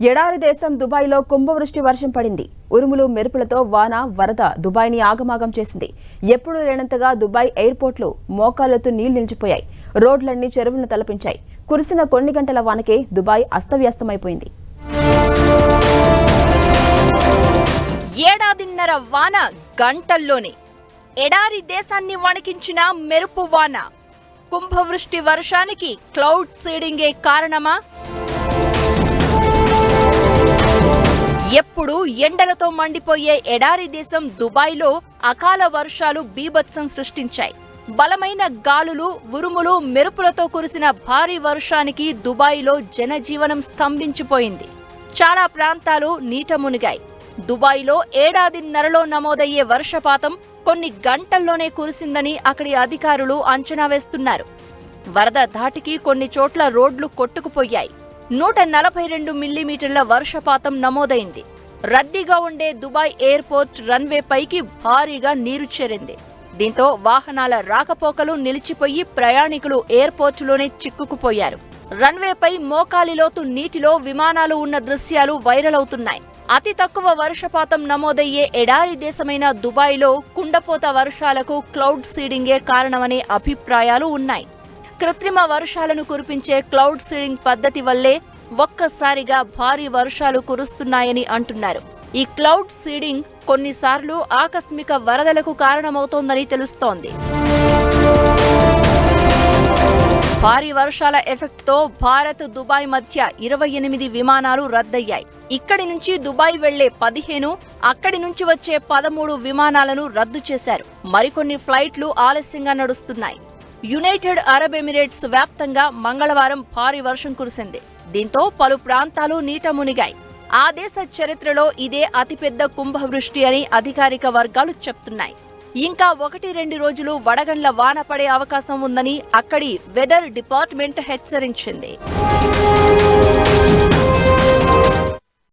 ఎడారి దేశం దుబాయ్లో కుంభవృష్టి వర్షం పడింది. ఉరుములు మెరుపులతో వాన వరద దుబాయ్ని ఆగమాగం చేసింది. ఎప్పుడూ లేనంతగా దుబాయ్ ఎయిర్పోర్ట్లో మోకాళ్లతో నీళ్లు నిలిచిపోయాయి. రోడ్లన్నీ చెరువులను తలపించాయి. కురిసిన కొన్ని గంటల వానకే దుబాయ్ అస్తవ్యస్తమైపోయింది. ఏడాదిన్నర వాన గంటల్లోనే ఎడారి దేశాన్ని వణికించిన మెరుపు వాన. కుంభవృష్టి వర్షానికి క్లౌడ్ సీడింగే కారణమా? ఎప్పుడు ఎండలతో మండిపోయే ఎడారి దేశం దుబాయ్లో అకాల వర్షాలు బీభత్సం సృష్టించాయి. బలమైన గాలులు, ఉరుములు, మెరుపులతో కురిసిన భారీ వర్షానికి దుబాయ్లో జనజీవనం స్తంభించిపోయింది. చాలా ప్రాంతాలు నీట మునిగాయి. దుబాయ్లో ఏడాదిన్నరలో నమోదయ్యే వర్షపాతం కొన్ని గంటల్లోనే కురిసిందని అక్కడి అధికారులు అంచనా వేస్తున్నారు. వరద ధాటికి కొన్ని చోట్ల రోడ్లు కొట్టుకుపోయాయి. 142 మిల్లీమీటర్ల వర్షపాతం నమోదైంది. రద్దీగా ఉండే దుబాయ్ ఎయిర్పోర్ట్ రన్వే పైకి భారీగా నీరు చేరింది. దీంతో వాహనాల రాకపోకలు నిలిచిపోయి ప్రయాణికులు ఎయిర్పోర్టులోనే చిక్కుకుపోయారు. రన్వేపై మోకాలిలోతు నీటిలో విమానాలు ఉన్న దృశ్యాలు వైరల్ అవుతున్నాయి. అతి తక్కువ వర్షపాతం నమోదయ్యే ఎడారి దేశమైన దుబాయ్లో కుండపోత వర్షాలకు క్లౌడ్ సీడింగే కారణమనే అభిప్రాయాలు ఉన్నాయి. కృత్రిమ వర్షాలను కురిపించే క్లౌడ్ సీడింగ్ పద్ధతి వల్లే ఒక్కసారిగా భారీ వర్షాలు కురుస్తున్నాయని అంటున్నారు. ఈ క్లౌడ్ సీడింగ్ కొన్నిసార్లు ఆకస్మిక వరదలకు కారణమవుతోందని తెలుస్తోంది. భారీ వర్షాల ఎఫెక్ట్తో భారత్ దుబాయ్ మధ్య 28 విమానాలు రద్దయ్యాయి. ఇక్కడి నుంచి దుబాయ్ వెళ్లే 15, అక్కడి నుంచి వచ్చే 13 విమానాలను రద్దు చేశారు. మరికొన్ని ఫ్లైట్లు ఆలస్యంగా నడుస్తున్నాయి. యునైటెడ్ అరబ్ ఎమిరేట్స్ వ్యాప్తంగా మంగళవారం భారీ వర్షం కురిసింది. దీంతో పలు ప్రాంతాలు నీట మునిగాయి. ఆ దేశ చరిత్రలో ఇదే అతిపెద్ద కుంభవృష్టి అని అధికారిక వర్గాలు చెప్తున్నాయి. ఇంకా 1-2 రోజులు వడగండ్ల వాన పడే అవకాశం ఉందని అక్కడి వెదర్ డిపార్ట్మెంట్ హెచ్చరించింది.